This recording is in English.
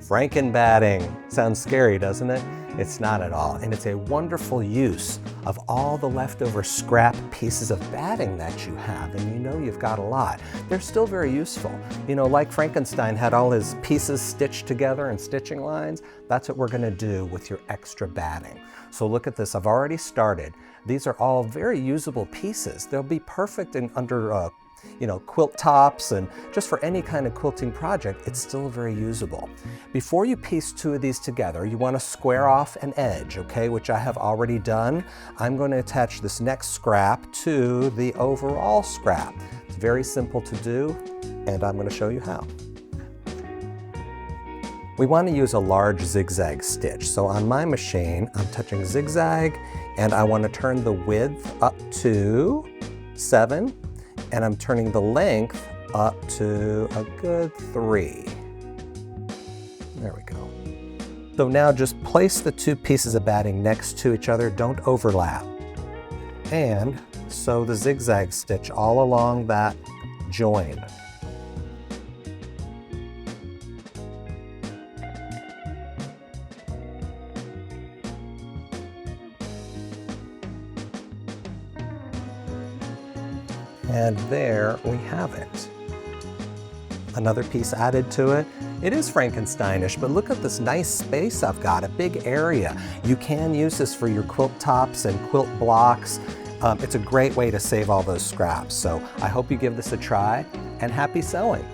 Frankenbatting. Sounds scary, doesn't it? It's not at all, and it's a wonderful use of all the leftover scrap pieces of batting that you have, and you know you've got a lot. They're still very useful. You know, like Frankenstein had all his pieces stitched together in stitching lines, that's what we're gonna do with your extra batting. So look at this, I've already started. These are all very usable pieces. They'll be perfect under quilt tops, and just for any kind of quilting project, it's still very usable. Before you piece two of these together, you want to square off an edge, okay, which I have already done. I'm going to attach this next scrap to the overall scrap. It's very simple to do, and I'm going to show you how. We want to use a large zigzag stitch. So on my machine, I'm touching zigzag, and I want to turn the width up to 7. And I'm turning the length up to a good 3. There we go. So now just place the two pieces of batting next to each other, don't overlap. And sew the zigzag stitch all along that join. And there we have it. Another piece added to it. It is Frankensteinish, but look at this nice space I've got, a big area. You can use this for your quilt tops and quilt blocks. It's a great way to save all those scraps. So I hope you give this a try, and happy sewing.